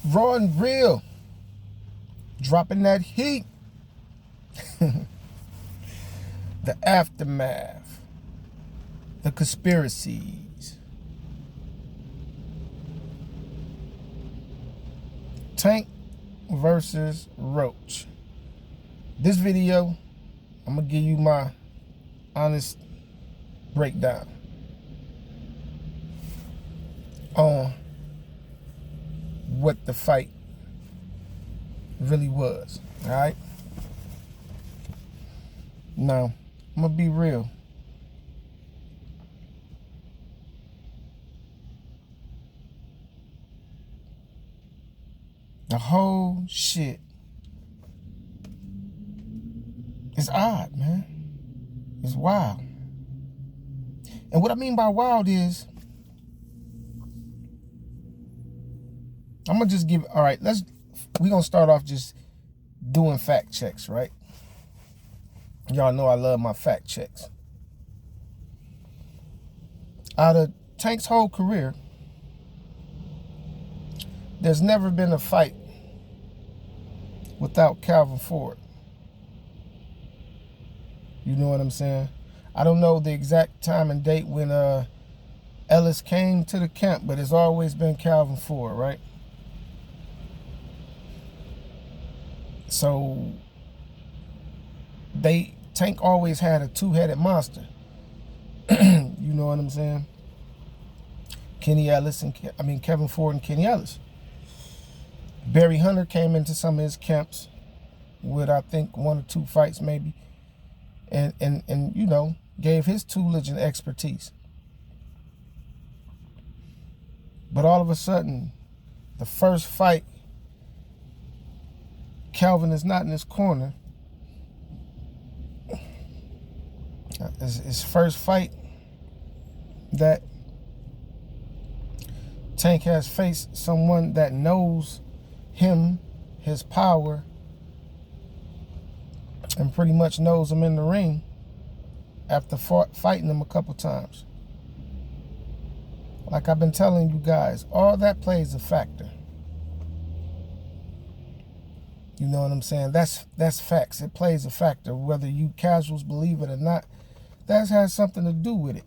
Raw and real. Dropping that heat. The aftermath. The conspiracies. Tank versus Roach. This video, I'm going to give you my honest breakdown on what the fight really was. All right. Now, I'm going to be real. The whole shit is odd, man. It's wild. And what I mean by wild is, I'm going to just give, all right, we're going to start off just doing fact checks, right? Y'all know I love my fact checks. Out of Tank's whole career, there's never been a fight without Calvin Ford. You know what I'm saying? I don't know the exact time and date when Ellis came to the camp, but it's always been Calvin Ford, right? So Tank always had a two-headed monster. You know what I'm saying? Kevin Ford and Kenny Ellis. Barry Hunter came into some of his camps with, I think, 1 or 2 fights maybe, and you know, gave his toolage and expertise. But all of a sudden, the first fight, Calvin is not in his corner. His first fight that Tank has faced someone that knows him, his power, and pretty much knows him in the ring after fighting him a couple times. Like I've been telling you guys, all that plays a factor. You know what I'm saying? That's facts. It plays a factor. Whether you casuals believe it or not, that has something to do with it.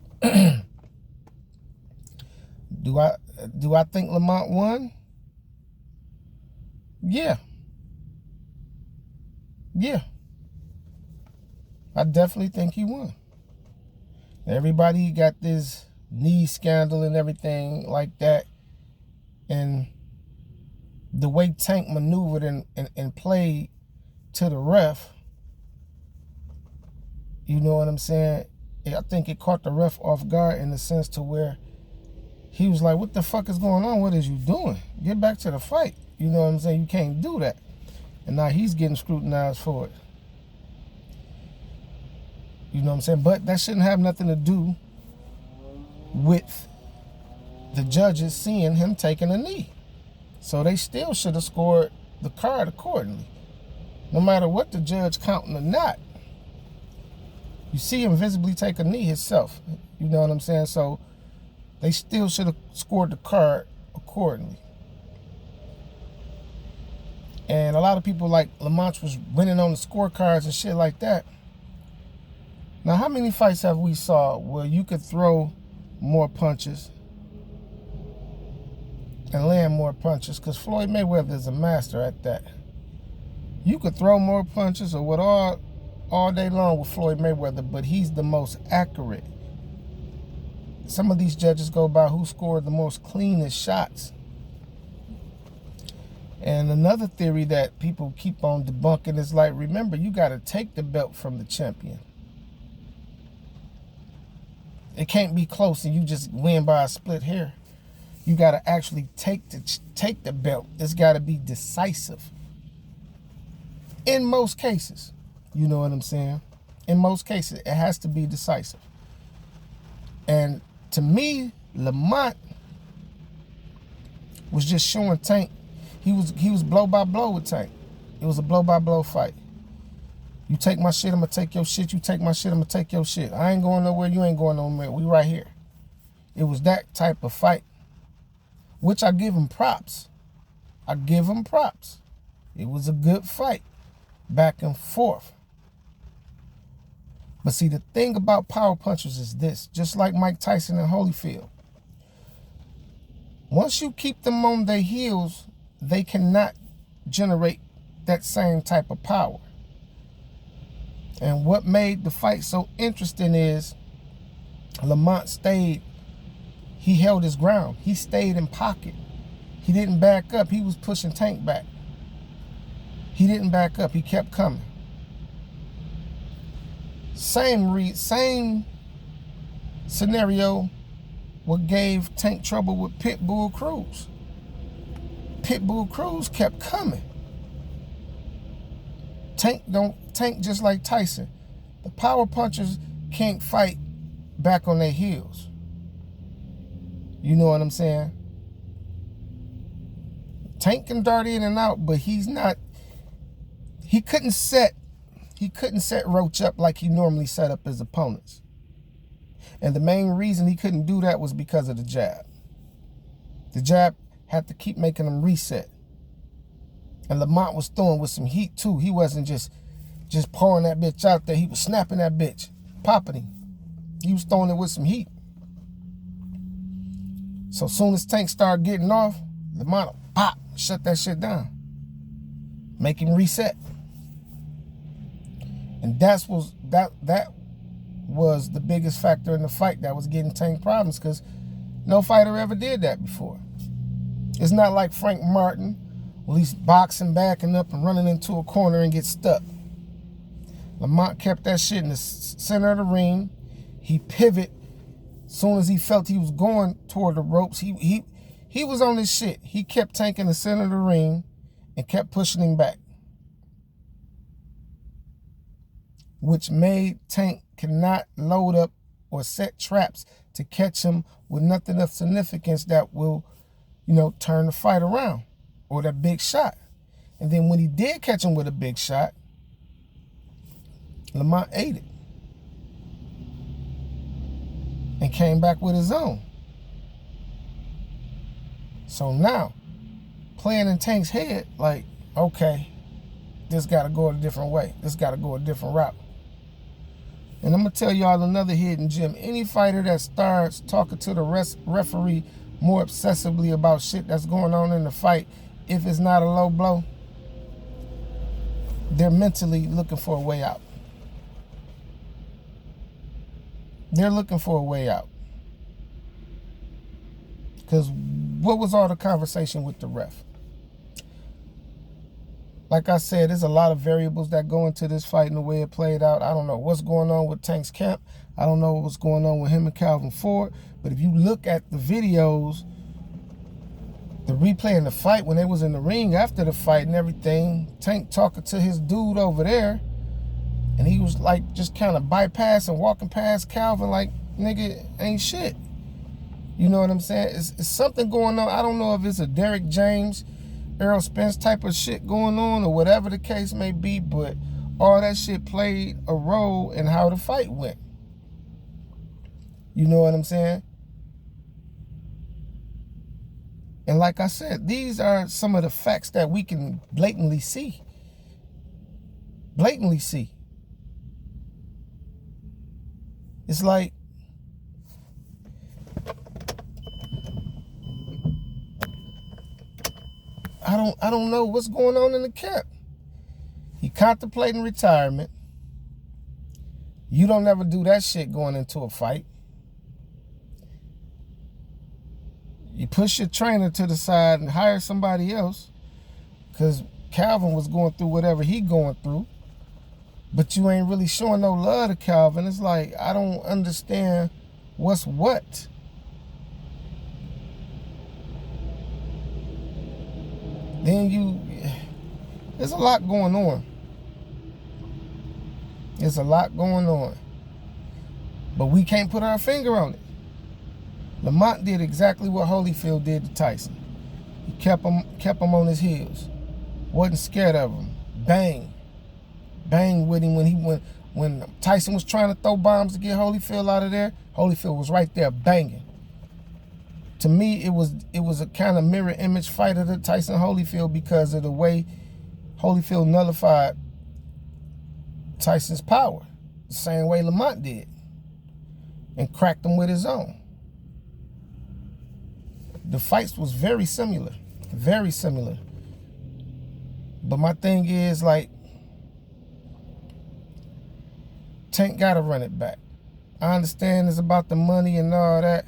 Do I think Lamont won? Yeah. I definitely think he won. Everybody got this knee scandal and everything like that. And the way Tank maneuvered and played to the ref, you know what I'm saying? I think it caught the ref off guard in the sense to where he was like, what the fuck is going on? What is you doing? Get back to the fight. You know what I'm saying? You can't do that. And now he's getting scrutinized for it. You know what I'm saying? But that shouldn't have nothing to do with the judges seeing him taking a knee. So they still should have scored the card accordingly. No matter what the judge counting or not. You see him visibly take a knee himself. You know what I'm saying? So they still should have scored the card accordingly. And a lot of people like Lamont was winning on the scorecards and shit like that. Now, how many fights have we saw where you could throw more punches and land more punches? Because Floyd Mayweather is a master at that. You could throw more punches or what all day long with Floyd Mayweather, but he's the most accurate. Some of these judges go by who scored the most cleanest shots. And another theory that people keep on debunking is like, remember, you got to take the belt from the champion. It can't be close and you just win by a split hair. You got to actually take the belt. It's got to be decisive. In most cases, you know what I'm saying? In most cases, it has to be decisive. And to me, Lamont was just showing Tank. He was blow by blow with Tank. It was a blow by blow fight. You take my shit, I'm gonna take your shit. You take my shit, I'm gonna take your shit. I ain't going nowhere, you ain't going nowhere. We right here. It was that type of fight, which I give him props. I give him props. It was a good fight, back and forth. But see, the thing about power punchers is this, just like Mike Tyson and Holyfield. Once you keep them on their heels, they cannot generate that same type of power. And what made the fight so interesting is Lamont stayed, he held his ground. He stayed in pocket. He didn't back up. He was pushing Tank back. He didn't back up. He kept coming. Same scenario what gave Tank trouble with Pitbull Cruz. Pitbull Cruz kept coming. Tank just like Tyson. The power punchers can't fight back on their heels. You know what I'm saying? Tank can dart in and out, but he couldn't set Roach up like he normally set up his opponents. And the main reason he couldn't do that was because of the jab. The jab had to keep making him reset. And Lamont was throwing with some heat too. He wasn't just pouring that bitch out there. He was snapping that bitch, popping him. He was throwing it with some heat. So soon as Tank started getting off, Lamont pop, shut that shit down. Make him reset. And that was the biggest factor in the fight that was getting Tank problems, because no fighter ever did that before. It's not like Frank Martin, well, he's boxing, backing up, and running into a corner and get stuck. Lamont kept that shit in the center of the ring. He pivoted. As soon as he felt he was going toward the ropes, he was on his shit. He kept Tank in the center of the ring and kept pushing him back, which made Tank cannot load up or set traps to catch him with nothing of significance that will, turn the fight around, or that big shot. And then when he did catch him with a big shot, Lamont ate it and came back with his own. So now, playing in Tank's head, like, okay, this got to go a different way. This got to go a different route. And I'm going to tell y'all another hidden gem. Any fighter that starts talking to the referee more obsessively about shit that's going on in the fight, if it's not a low blow, they're mentally looking for a way out. They're looking for a way out. Because what was all the conversation with the ref? Like I said, there's a lot of variables that go into this fight and the way it played out. I don't know what's going on with Tank's camp. I don't know what's going on with him and Calvin Ford. But if you look at the videos, the replay in the fight when they was in the ring after the fight and everything, Tank talking to his dude over there, and he was like just kind of bypassing, walking past Calvin like, nigga, ain't shit. You know what I'm saying? It's something going on. I don't know if it's a Derrick James, Errol Spence type of shit going on or whatever the case may be, but all that shit played a role in how the fight went. You know what I'm saying? And like I said, these are some of the facts that we can blatantly see. Blatantly see. It's like, I don't know what's going on in the camp. He contemplating retirement. You don't ever do that shit going into a fight. You push your trainer to the side and hire somebody else because Calvin was going through whatever he going through. But you ain't really showing no love to Calvin. It's like, I don't understand what's what. Then there's a lot going on. There's a lot going on. But we can't put our finger on it. Lamont did exactly what Holyfield did to Tyson. He kept him on his heels. Wasn't scared of him. Bang. Bang with him when Tyson was trying to throw bombs to get Holyfield out of there. Holyfield was right there banging to me, it was a kind of mirror image fight of the Tyson Holyfield because of the way Holyfield nullified Tyson's power, the same way Lamont did, and cracked him with his own. The fights was very similar, very similar. But my thing is, like, Tank gotta run it back. I understand it's about the money and all that.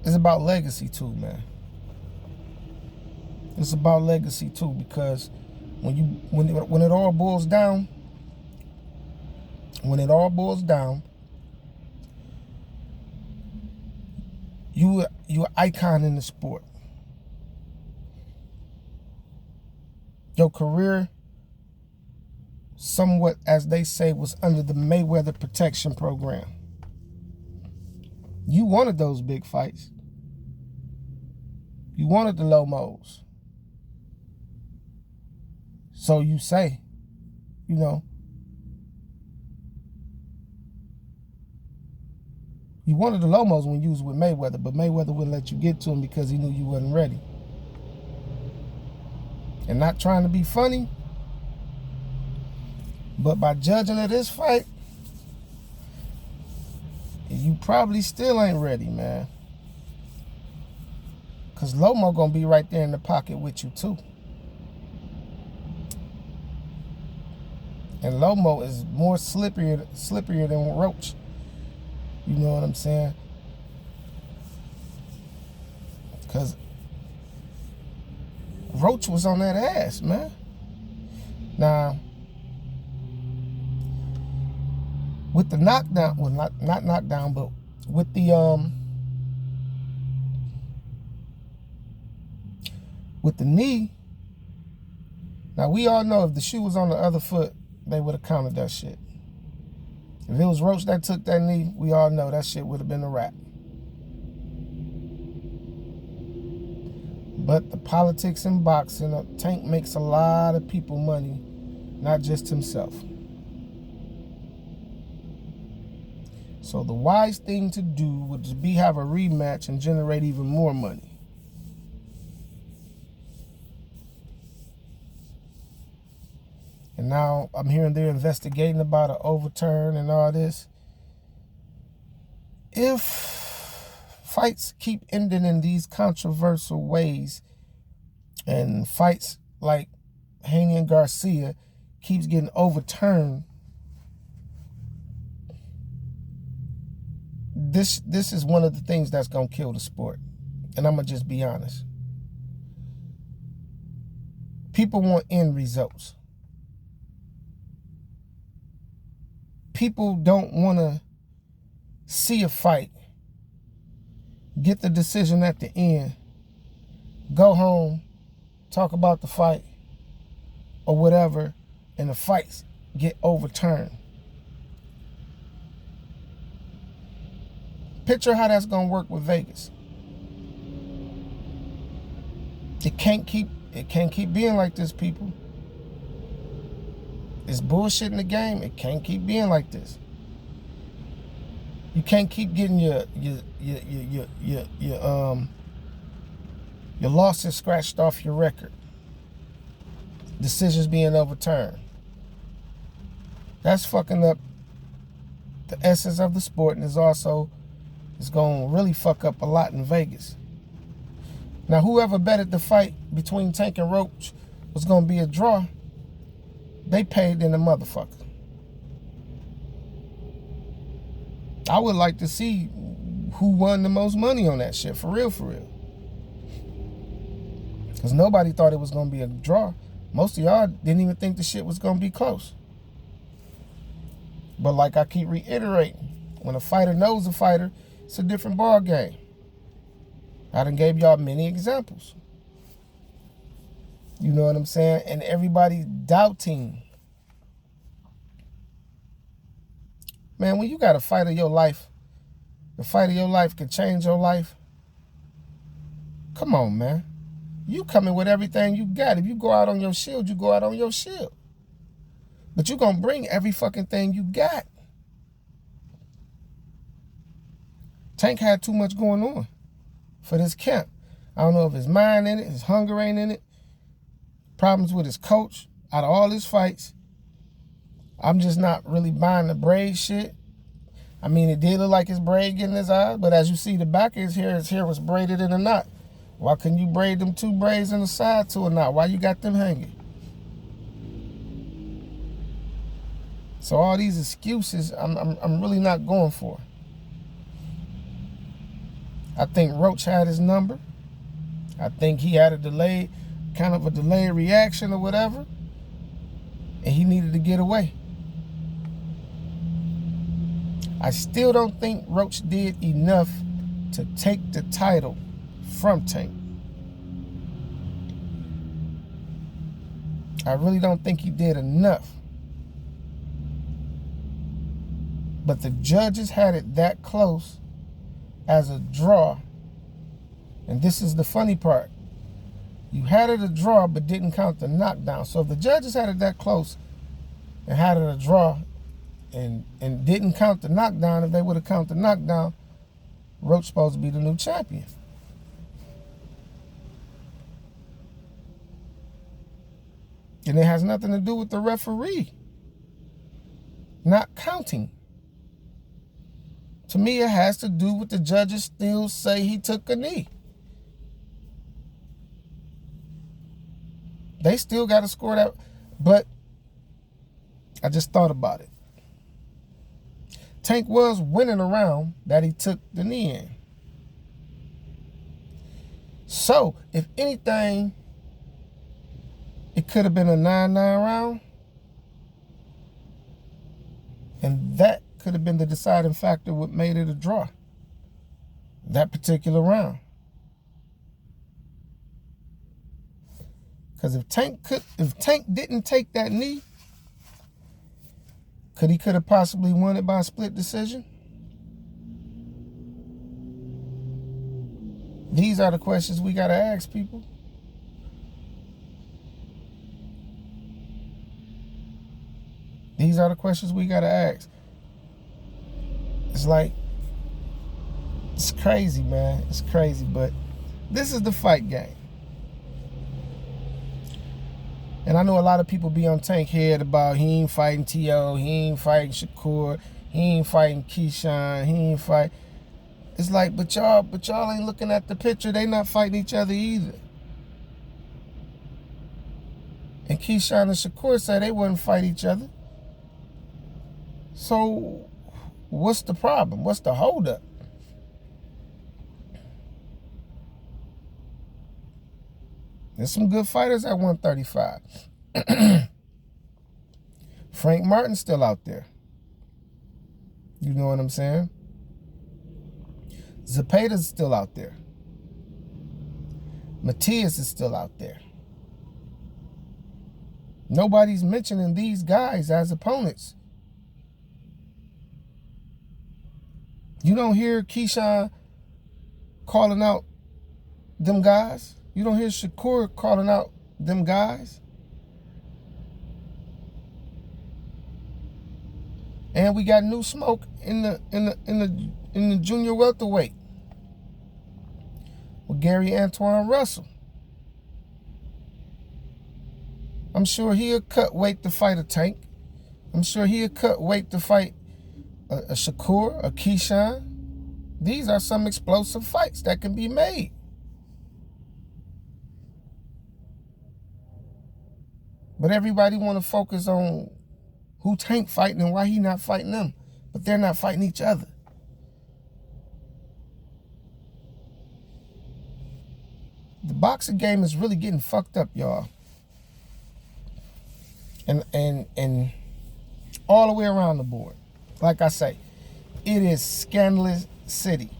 It's about legacy too, man. It's about legacy too, because when it all boils down, you're an icon in the sport. Your career, somewhat, as they say, was under the Mayweather protection program. You wanted those big fights. You wanted the Lomos. So you say, you know, you wanted the Lomos when you was with Mayweather, but Mayweather wouldn't let you get to him because he knew you wasn't ready. And not trying to be funny, but by judging of this fight, you probably still ain't ready, man. Because Lomo gonna be right there in the pocket with you too. And Lomo is more slipperier than Roach. You know what I'm saying? Because Roach was on that ass, man. Now, with the knockdown, well, not knockdown, but with the knee. Now, we all know if the shoe was on the other foot, they would have counted that shit. If it was Roach that took that knee, we all know that shit would have been a wrap. But the politics in boxing, Tank makes a lot of people money, not just himself. So the wise thing to do would be have a rematch and generate even more money. And now I'm hearing they're investigating about an overturn and all this. If fights keep ending in these controversial ways, and fights like Haney and Garcia keeps getting overturned, this is one of the things that's going to kill the sport. And I'm going to just be honest. People want end results. People don't want to see a fight, get the decision at the end, go home, talk about the fight or whatever, and the fights get overturned. Picture how that's going to work with Vegas. It can't keep being like this, people. It's bullshit in the game. It can't keep being like this. You can't keep getting your losses scratched off your record. Decisions being overturned. That's fucking up the essence of the sport, and it's going to really fuck up a lot in Vegas. Now, whoever betted the fight between Tank and Roach was going to be a draw, they paid in the motherfucker. I would like to see who won the most money on that shit, for real, for real. Because nobody thought it was going to be a draw. Most of y'all didn't even think the shit was going to be close. But like I keep reiterating, when a fighter knows a fighter, it's a different ball game. I done gave y'all many examples. You know what I'm saying? And everybody doubting. Man, when you got a fight of your life, the fight of your life can change your life. Come on, man. You coming with everything you got. If you go out on your shield, you go out on your shield. But you gonna bring every fucking thing you got Tank had too much going on for this camp. I don't know if his mind in it, his hunger ain't in it, problems with his coach. Out of all his fights, I'm just not really buying the braid shit. I mean, it did look like his braid getting his eyes, but as you see, the back of his hair was braided in a knot. Why couldn't you braid them 2 braids in the side to a knot? Why you got them hanging? So all these excuses, I'm really not going for. I think Roach had his number. I think he had a delayed reaction or whatever, and he needed to get away. I still don't think Roach did enough to take the title from Tank. I really don't think he did enough. But the judges had it that close as a draw. And this is the funny part. You had it a draw but didn't count the knockdown. So if the judges had it that close and had it a draw and didn't count the knockdown, if they would have counted the knockdown, Roach supposed to be the new champion. And it has nothing to do with the referee not counting. To me, it has to do with the judges still say he took a knee. They still got to score that. But I just thought about it. Tank was winning around that he took the knee in. So, if anything, it could have been a 9-9 round. And that could have been the deciding factor what made it a draw. That particular round. Because if Tank didn't take that knee, could have possibly won it by a split decision? These are the questions we got to ask people. These are the questions we got to ask. It's like, it's crazy, man. It's crazy, but this is the fight game. And I know a lot of people be on Tank head about he ain't fighting T.O., he ain't fighting Shakur, he ain't fighting Keyshawn, he ain't fight. It's like, but y'all ain't looking at the picture. They not fighting each other either. And Keyshawn and Shakur said they wouldn't fight each other. So what's the problem? What's the holdup? There's some good fighters at 135. Frank Martin's still out there. You know what I'm saying? Zepeda's still out there. Matias is still out there. Nobody's mentioning these guys as opponents. You don't hear Keyshawn calling out them guys. You don't hear Shakur calling out them guys. And we got new smoke in the junior welterweight with Gary Antoine Russell. I'm sure he'll cut weight to fight a Tank. I'm sure he'll cut weight to fight a Shakur, a Keyshawn. These are some explosive fights that can be made. But everybody want to focus on who Tank fighting and why he not fighting them. But they're not fighting each other. The boxing game is really getting fucked up, y'all. And all the way around the board. Like I say, it is scandalous city.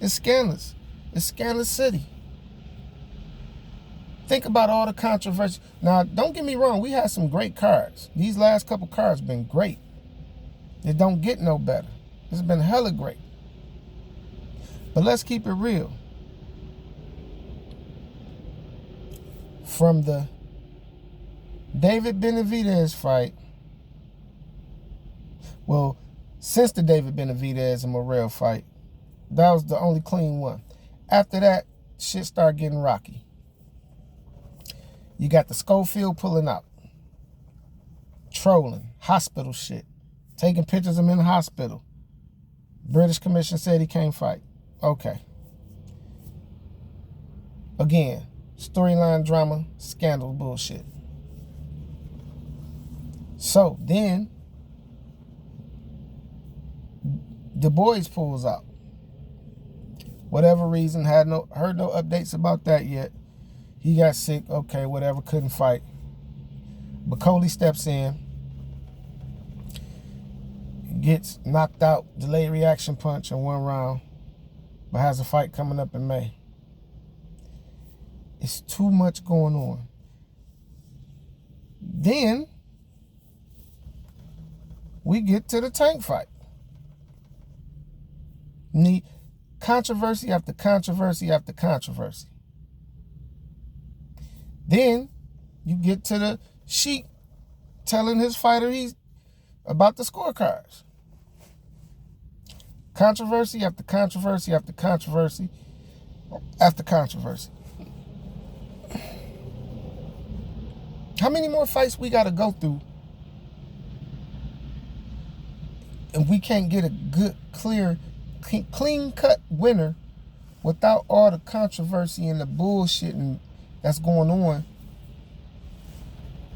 It's scandalous. It's scandalous city. Think about all the controversy. Now, don't get me wrong. We had some great cards. These last couple cards been great. It don't get no better. It's been hella great. But let's keep it real. From the David Benavidez fight, well, since the David Benavidez and Morrell fight. That was the only clean one. After that, shit started getting rocky. You got the Schofield pulling out, trolling, hospital shit, taking pictures of him in the hospital. British Commission said he can't fight. Okay. Again, storyline drama, scandal bullshit. So then, Du Bois pulls out. Whatever reason, heard no updates about that yet. He got sick, okay, whatever, couldn't fight. But Coley steps in, gets knocked out, delayed reaction punch in 1 round, but has a fight coming up in May. It's too much going on. Then we get to the Tank fight. Controversy after controversy after controversy. Then you get to the Sheik telling his fighter he's about the scorecards. Controversy after controversy after controversy after controversy. How many more fights we got to go through and we can't get a good, clear, clean-cut winner without all the controversy and the bullshit that's going on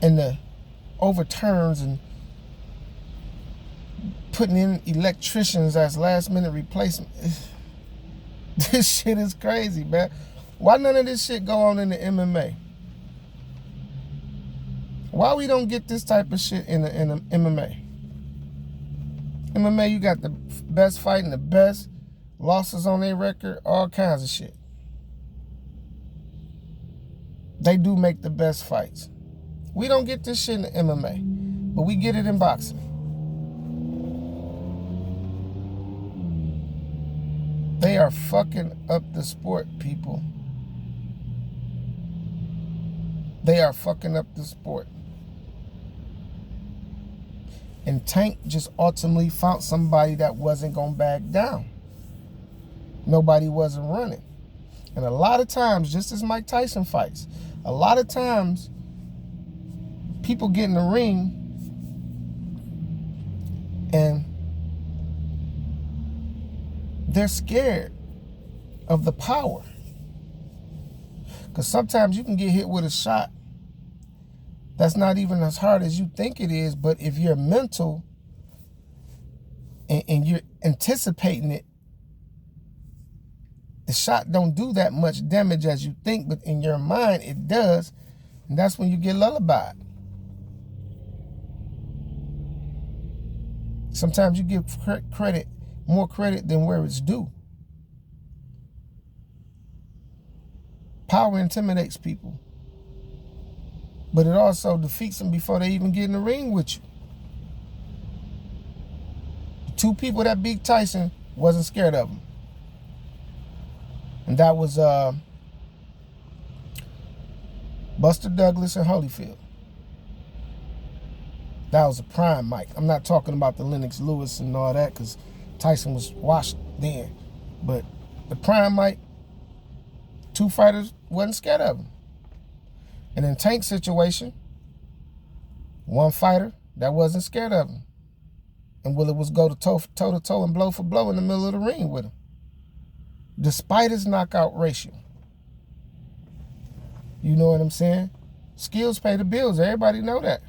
and the overturns and putting in electricians as last-minute replacement? This shit is crazy, man. Why none of this shit go on in the MMA? Why we don't get this type of shit in the MMA? MMA, you got the best fighting, the best losses on their record, all kinds of shit. They do make the best fights. We don't get this shit in the MMA, but we get it in boxing. They are fucking up the sport, people. They are fucking up the sport. And Tank just ultimately found somebody that wasn't going to back down. Nobody wasn't running. And a lot of times, just as Mike Tyson fights, a lot of times people get in the ring and they're scared of the power. Because sometimes you can get hit with a shot that's not even as hard as you think it is, but if you're mental and you're anticipating it, the shot don't do that much damage as you think, but in your mind it does, and that's when you get lullabied. Sometimes you give credit, more credit than where it's due. Power intimidates people, but it also defeats them before they even get in the ring with you. The 2 people that beat Tyson wasn't scared of him. And that was Buster Douglas and Holyfield. That was a prime Mike. I'm not talking about the Lennox Lewis and all that, because Tyson was washed then. But the prime Mike, 2 fighters wasn't scared of him. And in Tank's situation, 1 fighter that wasn't scared of him. And Willie was go to toe-to-toe and blow for blow in the middle of the ring with him, despite his knockout ratio. You know what I'm saying? Skills pay the bills. Everybody know that.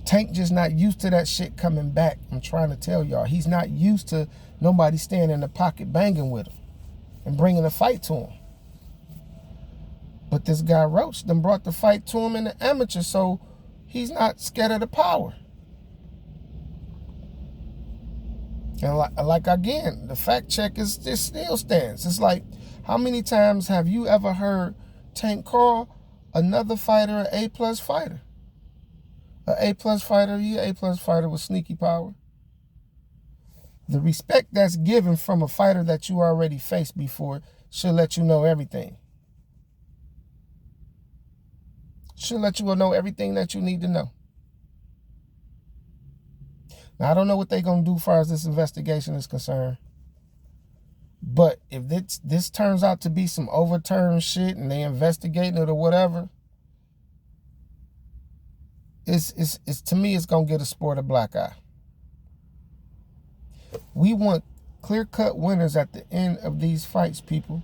Tank just not used to that shit coming back. I'm trying to tell y'all. He's not used to nobody standing in the pocket banging with him and bringing a fight to him. But this guy Roach done brought the fight to him in the amateur, so he's not scared of the power. And like again, the fact check is still stands. It's like, how many times have you ever heard Tank call another fighter an A+ fighter? An A+ fighter, yeah, A+ fighter with sneaky power. The respect that's given from a fighter that you already faced before should let you know everything. Should let you know everything that you need to know. Now, I don't know what they're going to do as far as this investigation is concerned. But if this turns out to be some overturned shit and they investigating it or whatever, it's to me, it's going to get a sport a black eye. We want clear-cut winners at the end of these fights, people.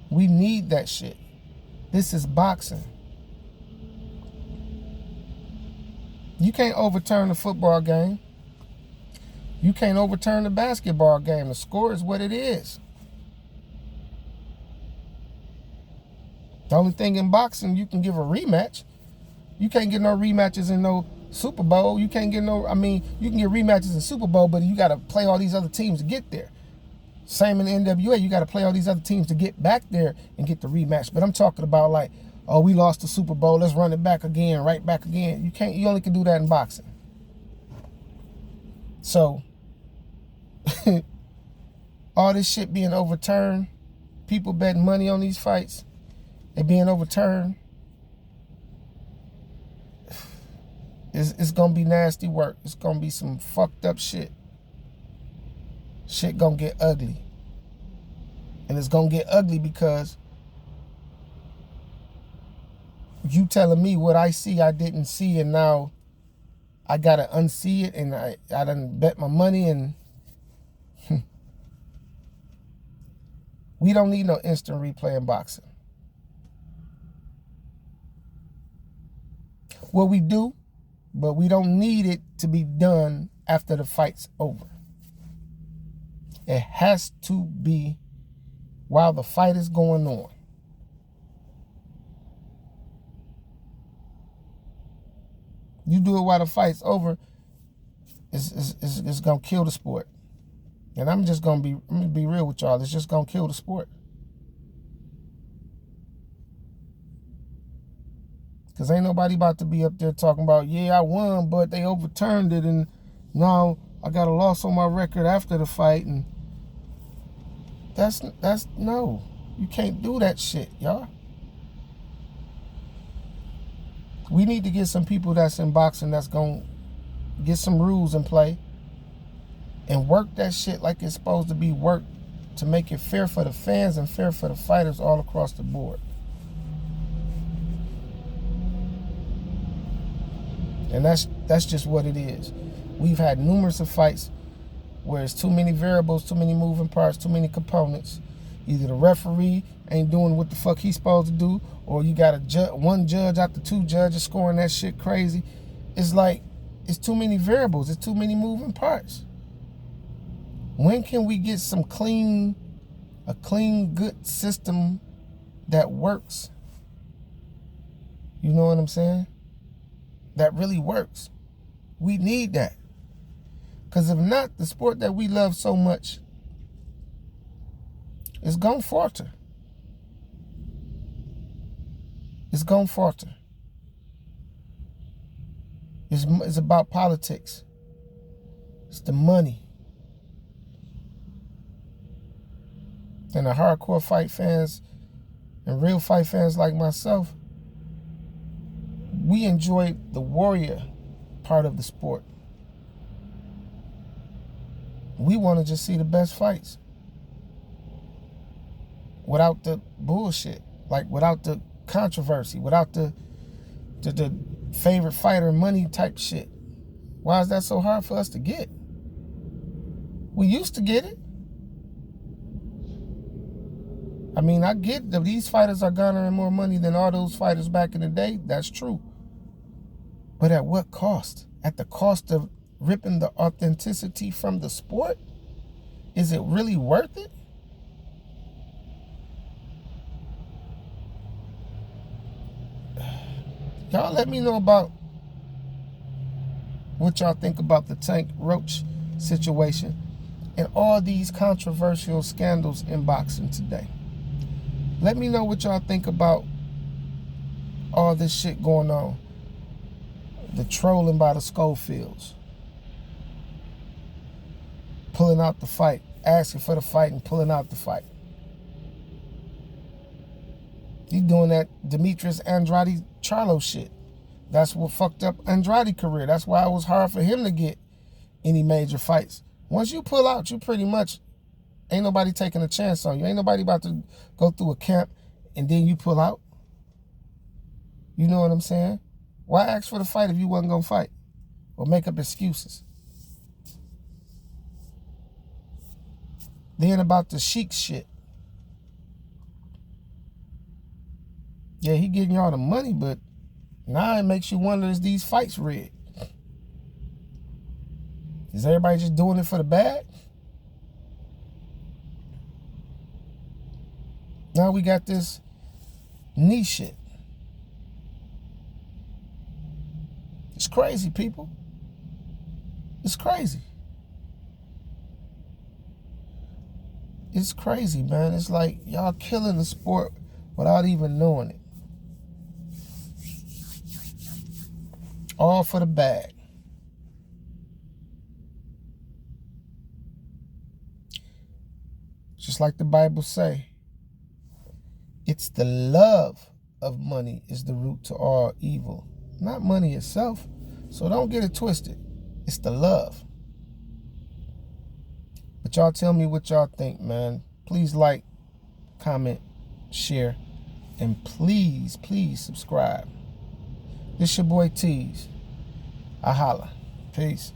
We need that shit. This is boxing. You can't overturn the football game. You can't overturn the basketball game. The score is what it is. The only thing in boxing, you can give a rematch. You can't get no rematches in no Super Bowl. You can't get no, you can get rematches in Super Bowl, but you got to play all these other teams to get there. Same in the NWA. You got to play all these other teams to get back there and get the rematch. But I'm talking about like, oh, we lost the Super Bowl. Let's run it back again, right back again. You can't. You only can do that in boxing. So, all this shit being overturned, people betting money on these fights, they being overturned, it's going to be nasty work. It's going to be some fucked up shit. Shit going to get ugly. And it's going to get ugly because you telling me what I see I didn't see, and now I got to unsee it, and I done bet my money, and we don't need no instant replay in boxing. Well, we do, but we don't need it to be done after the fight's over. It has to be while the fight is going on. You do it while the fight's over, it's gonna kill the sport. And I'm gonna be real with y'all. It's just gonna kill the sport. Cause ain't nobody about to be up there talking about, yeah, I won, but they overturned it, and now I got a loss on my record after the fight, and that's no. You can't do that shit, y'all. We need to get some people that's in boxing that's gonna get some rules in play and work that shit like it's supposed to be worked to make it fair for the fans and fair for the fighters all across the board. And that's just what it is. We've had numerous of fights where it's too many variables, too many moving parts, too many components. Either the referee ain't doing what the fuck he's supposed to do, or you got one judge after two judges scoring that shit crazy. It's like, it's too many variables. It's too many moving parts. When can we get a clean, good system that works? You know what I'm saying? That really works. We need that. Because if not, the sport that we love so much is gonna falter. It's gonna falter. It's about politics. It's the money. And the hardcore fight fans and real fight fans like myself, we enjoy the warrior part of the sport. We want to just see the best fights without the bullshit, like without the controversy, without the favorite fighter money type shit. Why is that so hard for us to get? We used to get it. I get that these fighters are garnering more money than all those fighters back in the day. That's true. But at what cost? At the cost of ripping the authenticity from the sport? Is it really worth it? Y'all let me know about what y'all think about the Tank Roach situation and all these controversial scandals in boxing today. Let me know what y'all think about all this shit going on. The trolling by the Schofields. Pulling out the fight. Asking for the fight and pulling out the fight. You doing that Demetrius Andrade Charlo shit. That's what fucked up Andrade's career. That's why it was hard for him to get any major fights. Once you pull out, you pretty much, ain't nobody taking a chance on you. Ain't nobody about to go through a camp and then you pull out. You know what I'm saying? Why ask for the fight if you wasn't going to fight? Or make up excuses? Then about the Sheik shit. Yeah, he getting y'all the money, but now it makes you wonder, is these fights rigged? Is everybody just doing it for the bag? Now we got this knee shit. It's crazy, people. It's crazy. It's crazy, man. It's like y'all killing the sport without even knowing it. All for the bag. Just like the Bible say, it's the love of money is the root to all evil, not money itself. So don't get it twisted. It's the love. But y'all tell me what y'all think, man. Please like, comment, share, and please, please subscribe. This your boy Tease. I holla. Peace.